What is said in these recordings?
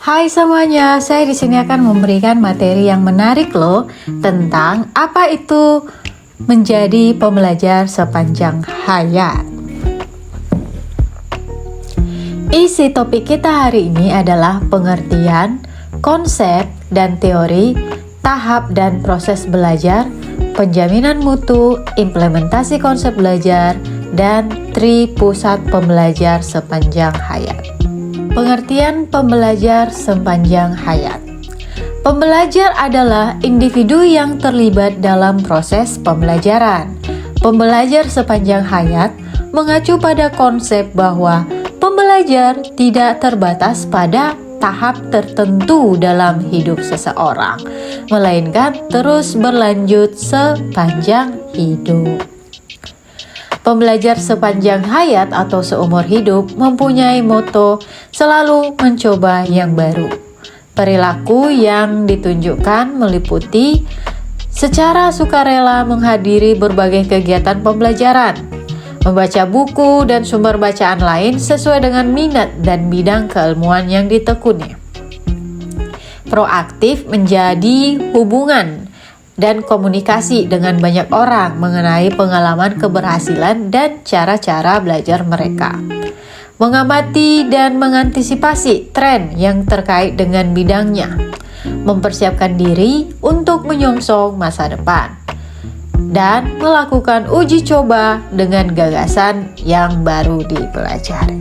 Hai semuanya, saya di sini akan memberikan materi yang menarik loh tentang apa itu menjadi pembelajar sepanjang hayat. Isi topik kita hari ini adalah pengertian, konsep, dan teori, tahap dan proses belajar, penjaminan mutu, implementasi konsep belajar, dan pusat pembelajar sepanjang hayat. Pengertian pembelajar sepanjang hayat. Pembelajar adalah individu yang terlibat dalam proses pembelajaran. Pembelajar sepanjang hayat mengacu pada konsep bahwa pembelajar tidak terbatas pada tahap tertentu dalam hidup seseorang, melainkan terus berlanjut sepanjang hidup. Pembelajar sepanjang hayat atau seumur hidup mempunyai moto selalu mencoba yang baru. Perilaku yang ditunjukkan meliputi secara sukarela menghadiri berbagai kegiatan pembelajaran, membaca buku dan sumber bacaan lain sesuai dengan minat dan bidang keilmuan yang ditekuni. Proaktif menjadi hubungan dan komunikasi dengan banyak orang mengenai pengalaman keberhasilan dan cara-cara belajar mereka. Mengamati dan mengantisipasi tren yang terkait dengan bidangnya. Mempersiapkan diri untuk menyongsong masa depan. Dan melakukan uji coba dengan gagasan yang baru dipelajari.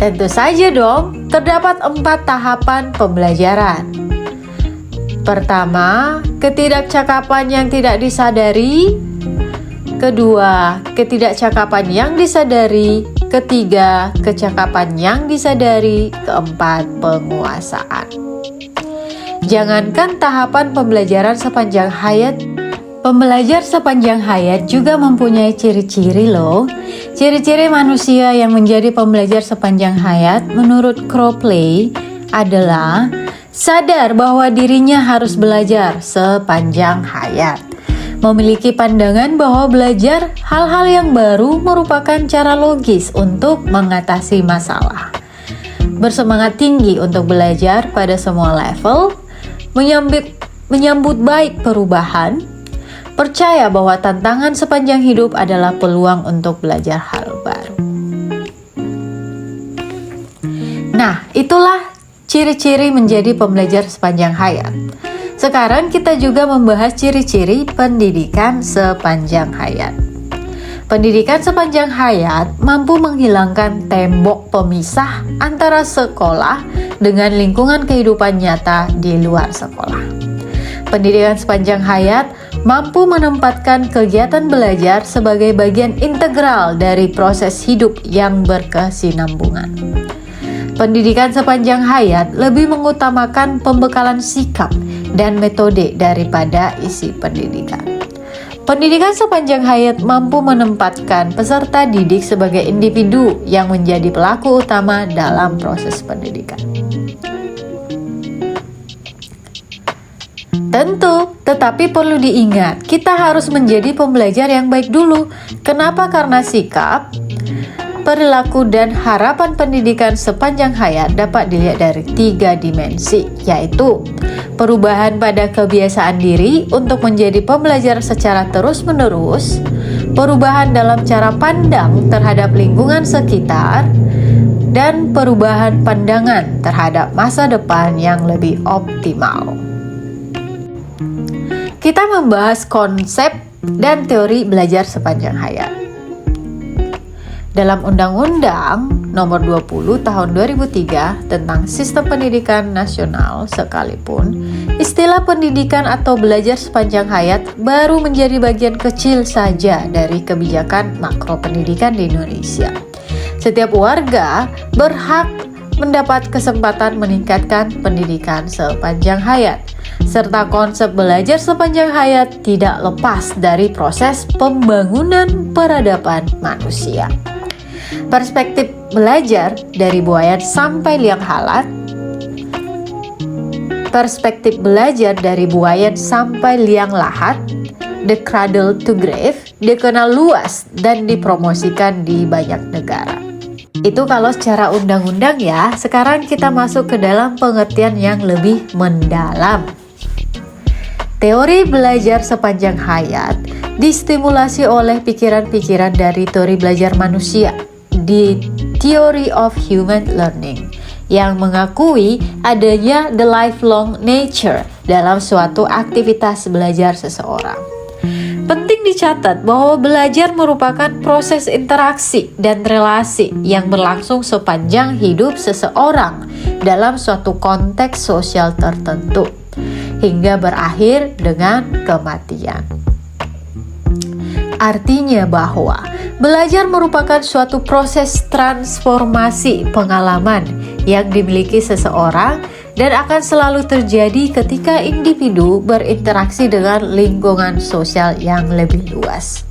Tentu saja dong, terdapat 4 tahapan pembelajaran. Pertama, ketidakcakapan yang tidak disadari. Kedua, ketidakcakapan yang disadari. Ketiga, kecakapan yang disadari. Keempat, penguasaan. Jangankan tahapan pembelajaran sepanjang hayat, pembelajar sepanjang hayat juga mempunyai ciri-ciri loh. Ciri-ciri manusia yang menjadi pembelajar sepanjang hayat menurut Crowley adalah sadar bahwa dirinya harus belajar sepanjang hayat. Memiliki pandangan bahwa belajar hal-hal yang baru merupakan cara logis untuk mengatasi masalah. Bersemangat tinggi untuk belajar pada semua level. Menyambut baik perubahan. Percaya bahwa tantangan sepanjang hidup adalah peluang untuk belajar hal baru. Nah, itulah ciri-ciri menjadi pembelajar sepanjang hayat. Sekarang kita juga membahas ciri-ciri pendidikan sepanjang hayat. Pendidikan sepanjang hayat mampu menghilangkan tembok pemisah antara sekolah dengan lingkungan kehidupan nyata di luar sekolah. Pendidikan sepanjang hayat mampu menempatkan kegiatan belajar sebagai bagian integral dari proses hidup yang berkesinambungan. Pendidikan sepanjang hayat lebih mengutamakan pembekalan sikap dan metode daripada isi pendidikan. Pendidikan sepanjang hayat mampu menempatkan peserta didik sebagai individu yang menjadi pelaku utama dalam proses pendidikan. Tentu, tetapi perlu diingat, kita harus menjadi pembelajar yang baik dulu. Kenapa? Karena sikap, perilaku, dan harapan pendidikan sepanjang hayat dapat dilihat dari 3 dimensi, yaitu perubahan pada kebiasaan diri untuk menjadi pembelajar secara terus-menerus, perubahan dalam cara pandang terhadap lingkungan sekitar, dan perubahan pandangan terhadap masa depan yang lebih optimal. Kita membahas konsep dan teori belajar sepanjang hayat. Dalam Undang-Undang Nomor 20 Tahun 2003 tentang Sistem Pendidikan Nasional sekalipun, istilah pendidikan atau belajar sepanjang hayat baru menjadi bagian kecil saja dari kebijakan makro pendidikan di Indonesia. Setiap warga berhak mendapat kesempatan meningkatkan pendidikan sepanjang hayat, serta konsep belajar sepanjang hayat tidak lepas dari proses pembangunan peradaban manusia. Perspektif belajar dari buayan sampai liang lahat. Perspektif belajar dari buayan sampai liang lahat, The Cradle to Grave, dikenal luas dan dipromosikan di banyak negara. Itu kalau secara undang-undang ya. Sekarang kita masuk ke dalam pengertian yang lebih mendalam. Teori belajar sepanjang hayat distimulasi oleh pikiran-pikiran dari teori belajar manusia di Theory of Human Learning yang mengakui adanya the lifelong nature dalam suatu aktivitas belajar seseorang. Penting dicatat bahwa belajar merupakan proses interaksi dan relasi yang berlangsung sepanjang hidup seseorang dalam suatu konteks sosial tertentu, hingga berakhir dengan kematian. Artinya bahwa belajar merupakan suatu proses transformasi pengalaman yang dimiliki seseorang dan akan selalu terjadi ketika individu berinteraksi dengan lingkungan sosial yang lebih luas.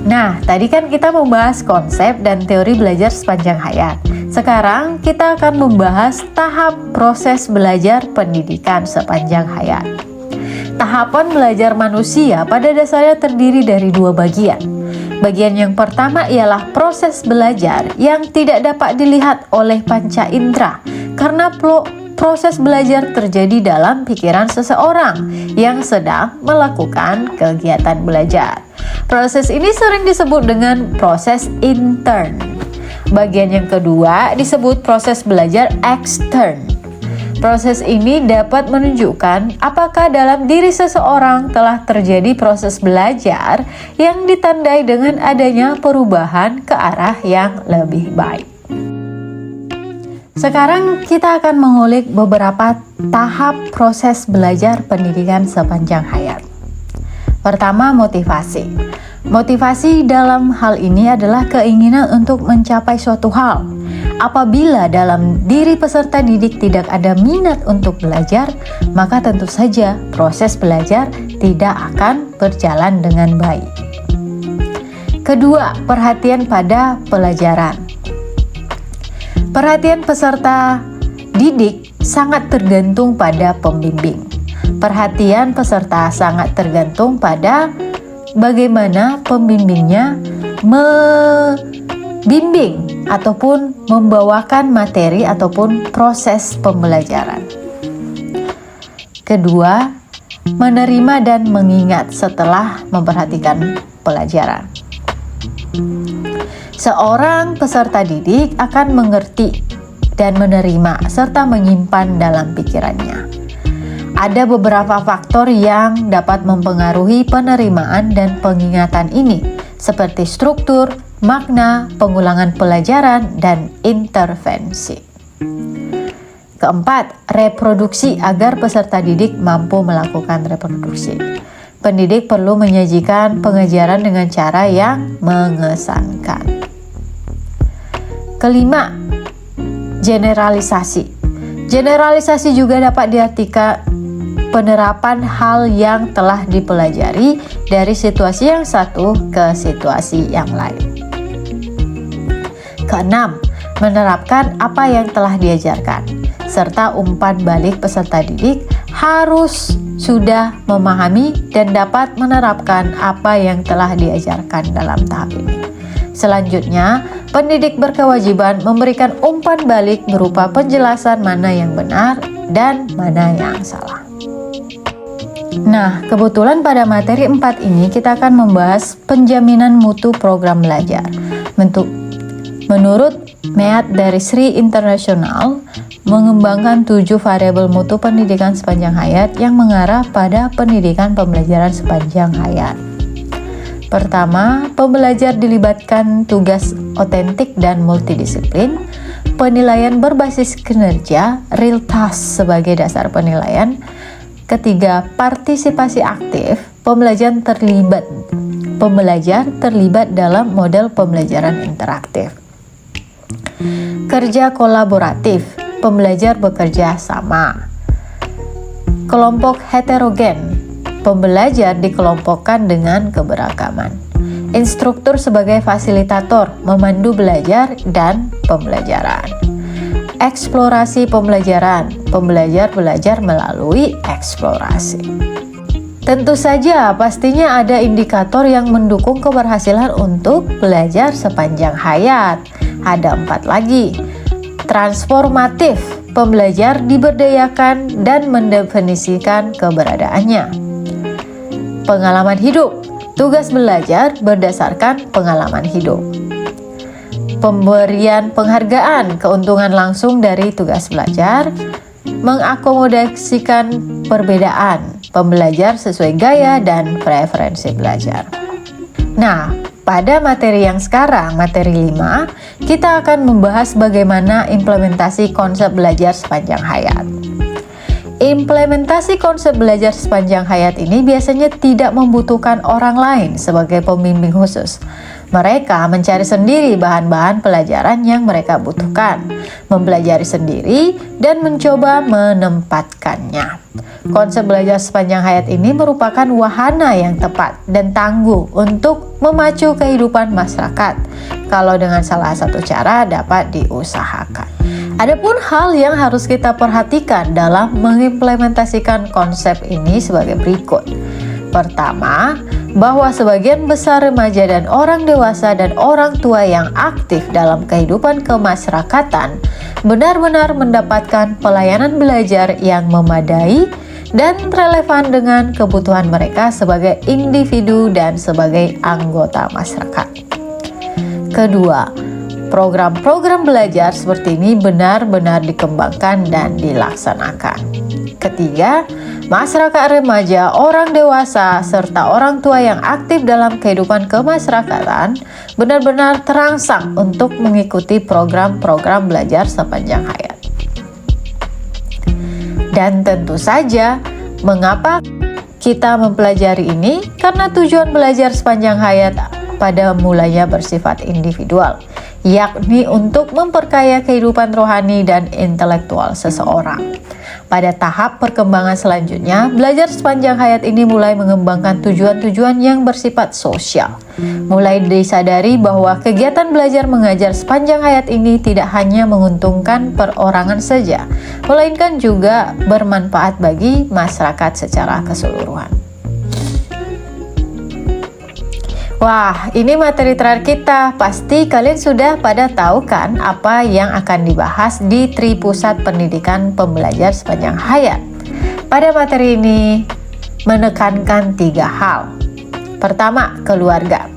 Nah, tadi kan kita membahas konsep dan teori belajar sepanjang hayat. Sekarang kita akan membahas tahap proses belajar pendidikan sepanjang hayat. Tahapan belajar manusia pada dasarnya terdiri dari dua bagian. Bagian yang pertama ialah proses belajar yang tidak dapat dilihat oleh panca indera, karena proses belajar terjadi dalam pikiran seseorang yang sedang melakukan kegiatan belajar. Proses ini sering disebut dengan proses intern. Bagian yang kedua disebut proses belajar ekstern. Proses ini dapat menunjukkan apakah dalam diri seseorang telah terjadi proses belajar yang ditandai dengan adanya perubahan ke arah yang lebih baik. Sekarang kita akan mengulik beberapa tahap proses belajar pendidikan sepanjang hayat. Pertama, motivasi. Motivasi dalam hal ini adalah keinginan untuk mencapai suatu hal. Apabila dalam diri peserta didik tidak ada minat untuk belajar, maka tentu saja proses belajar tidak akan berjalan dengan baik. Kedua, perhatian pada pelajaran. Perhatian peserta didik sangat tergantung pada pembimbing. Perhatian peserta sangat tergantung pada bagaimana pembimbingnya membimbing ataupun membawakan materi ataupun proses pembelajaran. Kedua, menerima dan mengingat setelah memperhatikan pelajaran. Seorang peserta didik akan mengerti dan menerima serta menyimpan dalam pikirannya. Ada beberapa faktor yang dapat mempengaruhi penerimaan dan pengingatan ini, seperti struktur, makna, pengulangan pelajaran, dan intervensi. Keempat, reproduksi agar peserta didik mampu melakukan reproduksi. Pendidik perlu menyajikan pengajaran dengan cara yang mengesankan. Kelima, generalisasi. Generalisasi juga dapat diartikan penerapan hal yang telah dipelajari dari situasi yang satu ke situasi yang lain. Keenam, menerapkan apa yang telah diajarkan, serta umpan balik peserta didik harus sudah memahami dan dapat menerapkan apa yang telah diajarkan dalam tahap ini. Selanjutnya, pendidik berkewajiban memberikan umpan balik berupa penjelasan mana yang benar dan mana yang salah. Nah, kebetulan pada materi 4 ini kita akan membahas penjaminan mutu program belajar. Menurut MEAT dari SRI International, mengembangkan 7 variabel mutu pendidikan sepanjang hayat yang mengarah pada pendidikan pembelajaran sepanjang hayat. Pertama, pembelajar dilibatkan tugas otentik dan multidisiplin, penilaian berbasis kinerja, real task sebagai dasar penilaian. Ketiga, partisipasi aktif, pembelajar terlibat dalam model pembelajaran interaktif. Kerja kolaboratif, pembelajar bekerja sama. Kelompok heterogen, pembelajar dikelompokkan dengan keberagaman. Instruktur sebagai fasilitator, memandu belajar dan pembelajaran. Eksplorasi pembelajaran, pembelajar belajar melalui eksplorasi. Tentu saja pastinya ada indikator yang mendukung keberhasilan untuk belajar sepanjang hayat. Ada 4 lagi. Transformatif, pembelajar diberdayakan dan mendefinisikan keberadaannya. Pengalaman hidup, tugas belajar berdasarkan pengalaman hidup. Pemberian penghargaan, keuntungan langsung dari tugas belajar, mengakomodasikan perbedaan, pembelajar sesuai gaya dan preferensi belajar. Nah, pada materi yang sekarang, materi 5, kita akan membahas bagaimana implementasi konsep belajar sepanjang hayat. Implementasi konsep belajar sepanjang hayat ini biasanya tidak membutuhkan orang lain sebagai pembimbing khusus. Mereka mencari sendiri bahan-bahan pelajaran yang mereka butuhkan, mempelajari sendiri, dan mencoba menempatkannya. Konsep belajar sepanjang hayat ini merupakan wahana yang tepat dan tangguh untuk memacu kehidupan masyarakat, kalau dengan salah satu cara dapat diusahakan. Adapun hal yang harus kita perhatikan dalam mengimplementasikan konsep ini sebagai berikut. Pertama, bahwa sebagian besar remaja dan orang dewasa dan orang tua yang aktif dalam kehidupan kemasyarakatan benar-benar mendapatkan pelayanan belajar yang memadai dan relevan dengan kebutuhan mereka sebagai individu dan sebagai anggota masyarakat. Kedua, program-program belajar seperti ini benar-benar dikembangkan dan dilaksanakan. Ketiga, masyarakat remaja, orang dewasa, serta orang tua yang aktif dalam kehidupan kemasyarakatan benar-benar terangsang untuk mengikuti program-program belajar sepanjang hayat. Dan tentu saja, mengapa kita mempelajari ini? Karena tujuan belajar sepanjang hayat pada mulanya bersifat individual, yakni untuk memperkaya kehidupan rohani dan intelektual seseorang. Pada tahap perkembangan selanjutnya, belajar sepanjang hayat ini mulai mengembangkan tujuan-tujuan yang bersifat sosial. Mulai disadari bahwa kegiatan belajar mengajar sepanjang hayat ini tidak hanya menguntungkan perorangan saja, melainkan juga bermanfaat bagi masyarakat secara keseluruhan. Wah, ini materi terakhir kita. Pasti kalian sudah pada tahu kan apa yang akan dibahas di Tri Pusat Pendidikan Pembelajar Sepanjang Hayat. Pada materi ini menekankan 3 hal. Pertama, keluarga.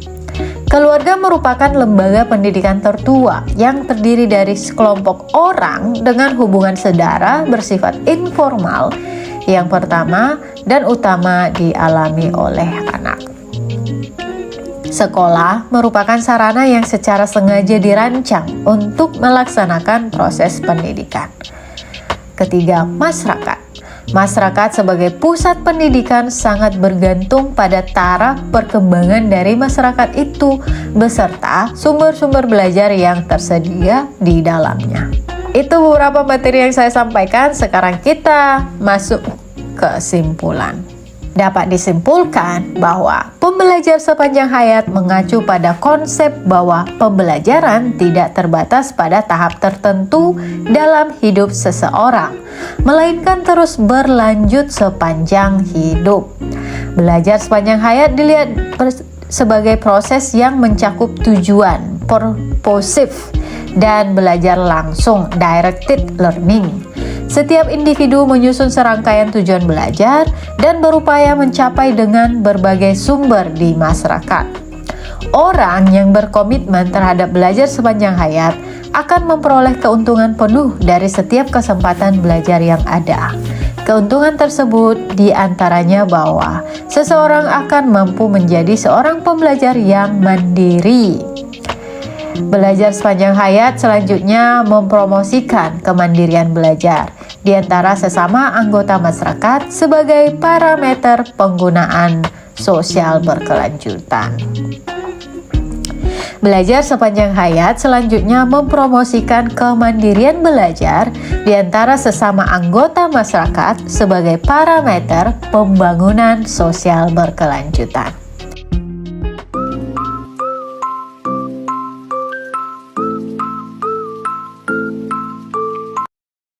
Keluarga merupakan lembaga pendidikan tertua yang terdiri dari sekelompok orang dengan hubungan saudara bersifat informal yang pertama dan utama dialami oleh anak. Sekolah merupakan sarana yang secara sengaja dirancang untuk melaksanakan proses pendidikan. Ketiga, masyarakat. Masyarakat sebagai pusat pendidikan sangat bergantung pada taraf perkembangan dari masyarakat itu beserta sumber-sumber belajar yang tersedia di dalamnya. Itu beberapa materi yang saya sampaikan. Sekarang kita masuk ke kesimpulan. Dapat disimpulkan bahwa pembelajar sepanjang hayat mengacu pada konsep bahwa pembelajaran tidak terbatas pada tahap tertentu dalam hidup seseorang, melainkan terus berlanjut sepanjang hidup. Belajar sepanjang hayat dilihat sebagai proses yang mencakup tujuan, purposive, dan belajar langsung, directed learning. Setiap individu menyusun serangkaian tujuan belajar dan berupaya mencapai dengan berbagai sumber di masyarakat. Orang yang berkomitmen terhadap belajar sepanjang hayat akan memperoleh keuntungan penuh dari setiap kesempatan belajar yang ada. Keuntungan tersebut diantaranya bahwa seseorang akan mampu menjadi seorang pembelajar yang mandiri. Belajar sepanjang hayat selanjutnya mempromosikan kemandirian belajar di antara sesama anggota masyarakat sebagai parameter penggunaan sosial berkelanjutan. Belajar sepanjang hayat selanjutnya mempromosikan kemandirian belajar di antara sesama anggota masyarakat sebagai parameter pembangunan sosial berkelanjutan.